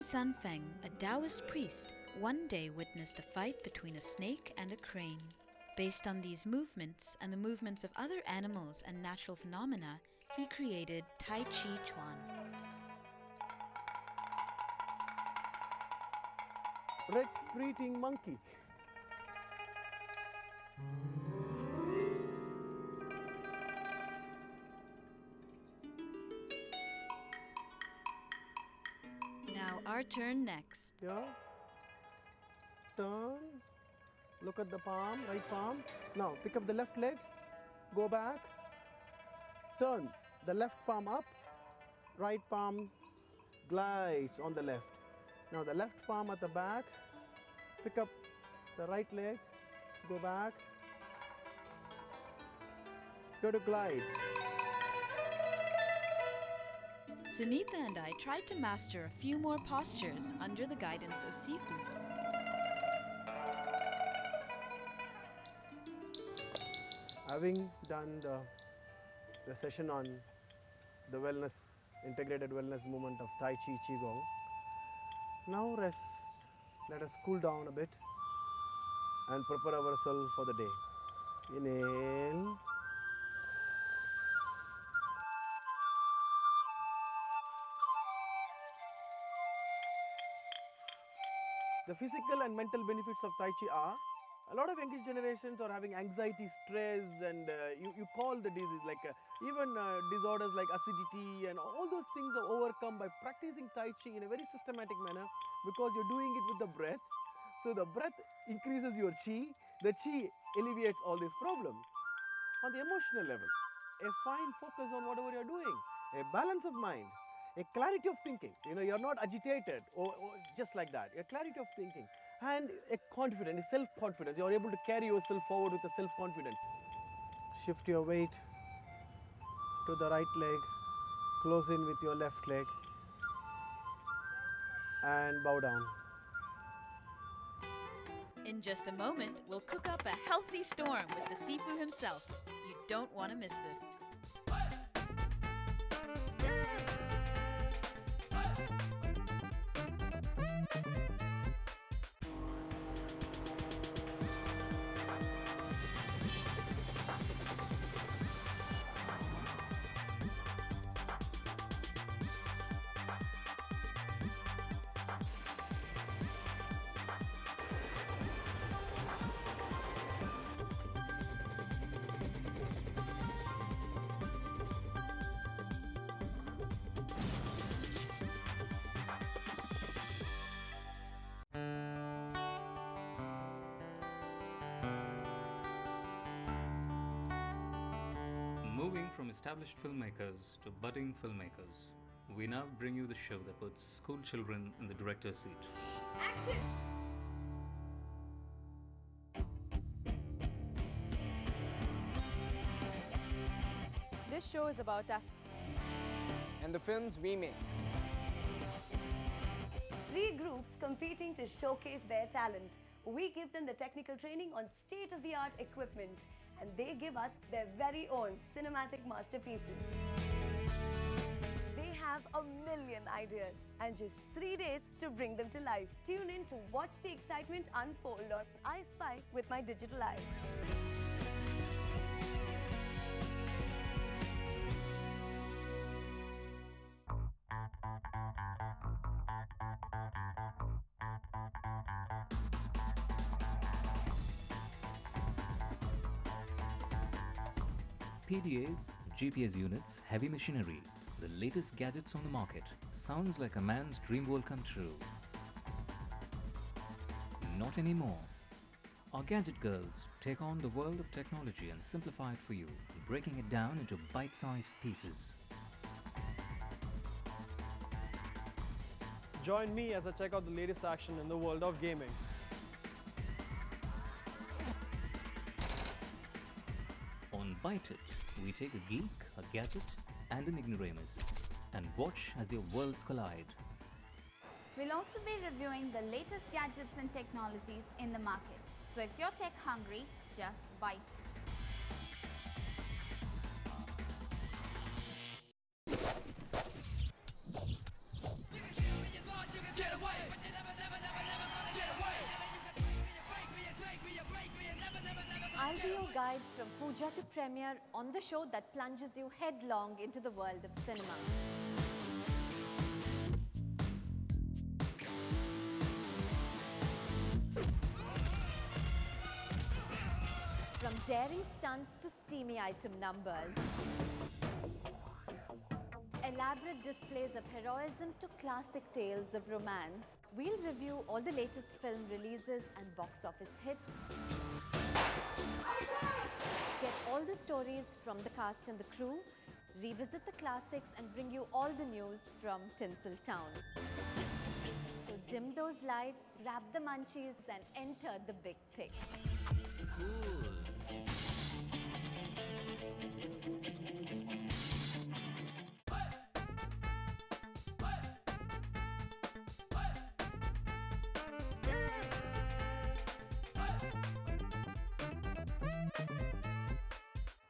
Sun Feng, a Taoist priest, one day witnessed a fight between a snake and a crane. Based on these movements and the movements of other animals and natural phenomena, he created Tai Chi Chuan. Retreating monkey. Now our turn next. Yeah. Turn. Look at the palm, right palm. Now pick up the left leg. Go back. Turn the left palm up. Right palm glides on the left. Now the left palm at the back. Pick up the right leg. Go back. Go to glide. Sunitha and I tried to master a few more postures under the guidance of Sifu. Having done the session on the wellness, integrated wellness movement of Tai Chi Qigong, now rest. Let us cool down a bit and prepare ourselves for the day. Inhale. The physical and mental benefits of Tai Chi are, a lot of younger generations are having anxiety, stress, and you call the disease like even disorders like acidity, and all those things are overcome by practicing Tai Chi in a very systematic manner, because you're doing it with the breath. So the breath increases your chi, the chi alleviates all these problems. On the emotional level, a fine focus on whatever you're doing, a balance of mind, a clarity of thinking. You're not agitated or just like that. A clarity of thinking and a confidence, a self-confidence. You're able to carry yourself forward with a self-confidence. Shift your weight to the right leg, close in with your left leg and bow down. In just a moment, we'll cook up a healthy storm with the Sifu himself. You don't want to miss this. Moving from established filmmakers to budding filmmakers, we now bring you the show that puts school children in the director's seat. Action! This show is about us and the films we make. 3 groups competing to showcase their talent. We give them the technical training on state-of-the-art equipment, and they give us their very own cinematic masterpieces. They have a million ideas and just 3 days to bring them to life. Tune in to watch the excitement unfold on I Spy with my digital eye. PDAs, GPS units, heavy machinery, the latest gadgets on the market. Sounds like a man's dream world come true. Not anymore. Our gadget girls take on the world of technology and simplify it for you, breaking it down into bite-sized pieces. Join me as I check out the latest action in the world of gaming. On Bite It, we take a geek, a gadget and an ignoramus and watch as their worlds collide. We'll also be reviewing the latest gadgets and technologies in the market. So if you're tech hungry, just bite it. You can kill me, you thought you could get I'll be your guide from puja to premiere on the show that plunges you headlong into the world of cinema. From daring stunts to steamy item numbers, elaborate displays of heroism to classic tales of romance, we'll review all the latest film releases and box office hits, get all the stories from the cast and the crew, revisit the classics and bring you all the news from Tinsel Town. So dim those lights, grab the munchies and enter the big pic.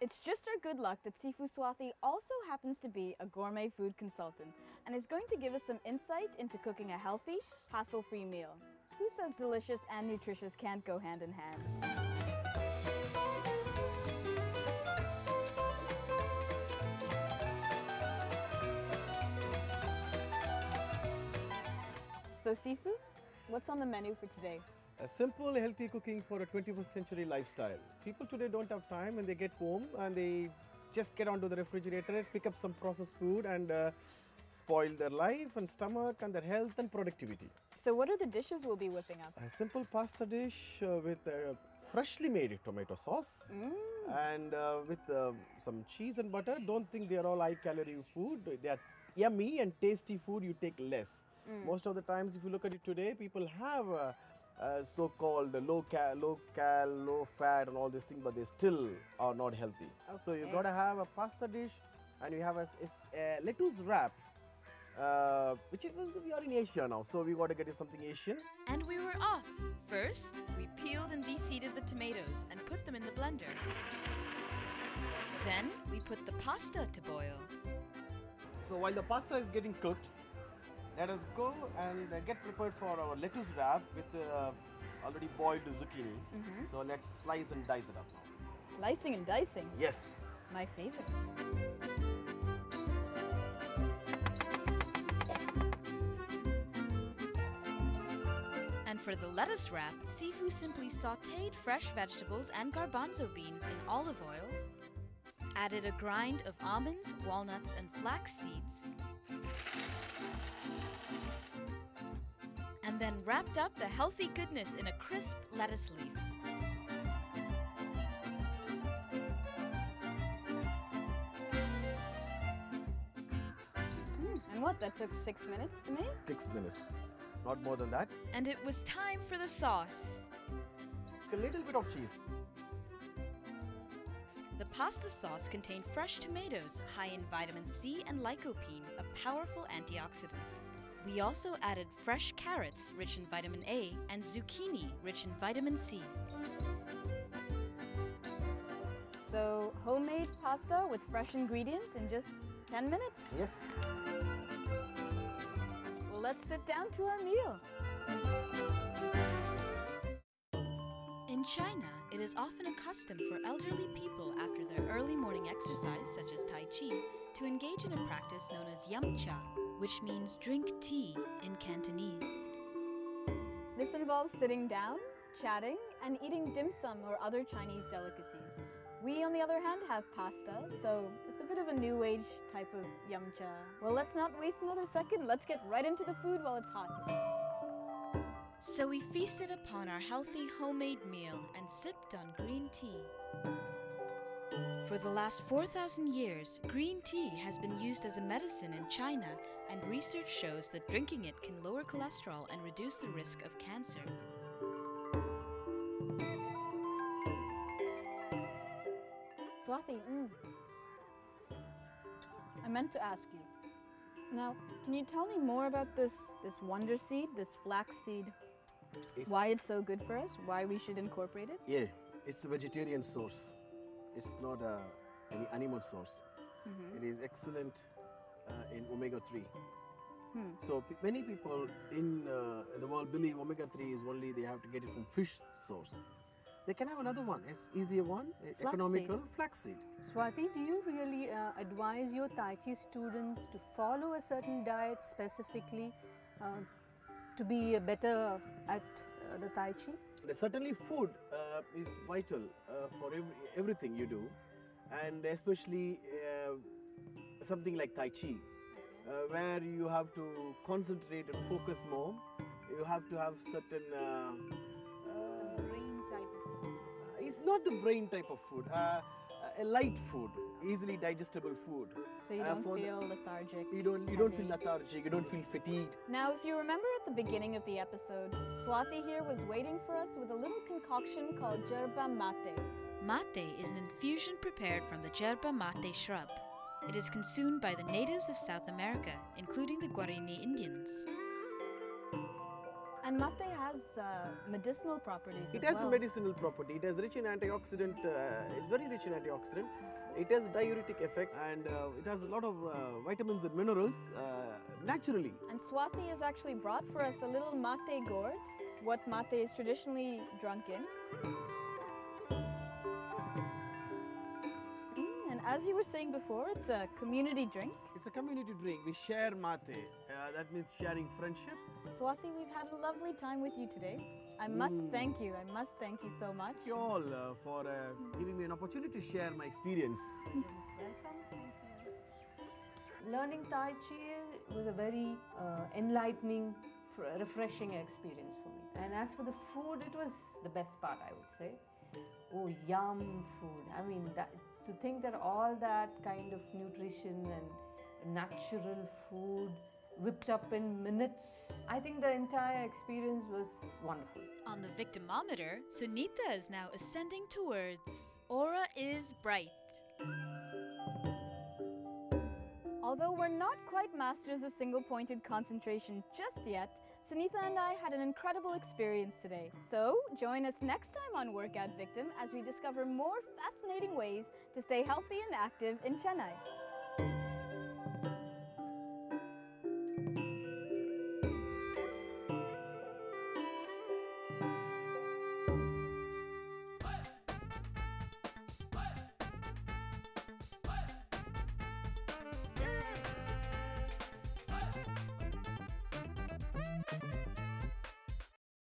It's just our good luck that Sifu Swathi also happens to be a gourmet food consultant and is going to give us some insight into cooking a healthy, hassle-free meal. Who says delicious and nutritious can't go hand in hand? So Sifu, what's on the menu for today? A simple, healthy cooking for a 21st century lifestyle. People today don't have time when they get home and they just get onto the refrigerator, pick up some processed food and spoil their life and stomach and their health and productivity. So what are the dishes we'll be whipping up? A simple pasta dish with freshly made tomato sauce and with some cheese and butter. Don't think they are all high-calorie food. They are yummy and tasty food. You take less. Most of the times, if you look at it today, people have so-called low fat and all these things, but they still are not healthy. Okay. So you gotta have a pasta dish and you have a lettuce wrap, which is, we are in Asia now, so we gotta get you something Asian. And we were off. First, we peeled and de-seeded the tomatoes and put them in the blender. Then, we put the pasta to boil. So while the pasta is getting cooked, let us go and get prepared for our lettuce wrap with already boiled zucchini. So let's slice and dice it up now. Slicing and dicing? Yes. My favorite. And for the lettuce wrap, Sifu simply sautéed fresh vegetables and garbanzo beans in olive oil, added a grind of almonds, walnuts, and flax seeds, and then wrapped up the healthy goodness in a crisp lettuce leaf. And what, that took 6 minutes to make? 6 minutes, not more than that. And it was time for the sauce. A little bit of cheese. The pasta sauce contained fresh tomatoes, high in vitamin C and lycopene, a powerful antioxidant. We also added fresh carrots, rich in vitamin A, and zucchini, rich in vitamin C. So, homemade pasta with fresh ingredients in just 10 minutes? Yes. Well, let's sit down to our meal. In China, it is often a custom for elderly people after their early morning exercise, such as Tai Chi, to engage in a practice known as yum cha, which means drink tea in Cantonese. This involves sitting down, chatting, and eating dim sum or other Chinese delicacies. We, on the other hand, have pasta, so it's a bit of a new age type of yum cha. Well, let's not waste another second. Let's get right into the food while it's hot. So we feasted upon our healthy homemade meal and sipped on green tea. For the last 4,000 years, green tea has been used as a medicine in China, and research shows that drinking it can lower cholesterol and reduce the risk of cancer. Swathi, I meant to ask you. Now, can you tell me more about this wonder seed, this flax seed? Why it's so good for us? Why we should incorporate it? Yeah, it's a vegetarian source. It's not any animal source. It is excellent in omega-3. So many people in the world believe omega-3 is only they have to get it from fish source. they can have another one, easier one, economical, flaxseed. Swati, do you really advise your Tai Chi students to follow a certain diet specifically to be better at the Tai Chi? Certainly food is vital for everything you do, and especially something like Tai Chi, where you have to concentrate and focus more. You have to have certain Brain type of food. it's not the brain type of food, a light food, easily digestible food. So you don't feel lethargic. You don't feel lethargic, you don't feel fatigued. Now, if you remember at the beginning of the episode, Swati here was waiting for us with a little concoction called Yerba Mate. Mate is an infusion prepared from the Yerba Mate shrub. It is consumed by the natives of South America, including the Guarani Indians. And mate has medicinal properties It as has well. a medicinal property. It has rich in antioxidant. It's very rich in antioxidant. It has diuretic effect, and it has a lot of vitamins and minerals naturally. And Swati has actually brought for us a little mate gourd, what mate is traditionally drunk in. And as you were saying before, it's a community drink. It's a community drink. We share mate. That means sharing friendship. Swati, we've had a lovely time with you today. I must thank you. I must thank you so much. Thank you all for giving me an opportunity to share my experience. Learning Tai Chi was a very enlightening, refreshing experience for me. And as for the food, it was the best part, I would say. Oh, yum food. I mean, to think that all that kind of nutrition and natural food whipped up in minutes. I think the entire experience was wonderful. On the victimometer, Sunita is now ascending towards Aura is bright. Although we're not quite masters of single-pointed concentration just yet, Sunita and I had an incredible experience today. So join us next time on Workout Victim as we discover more fascinating ways to stay healthy and active in Chennai.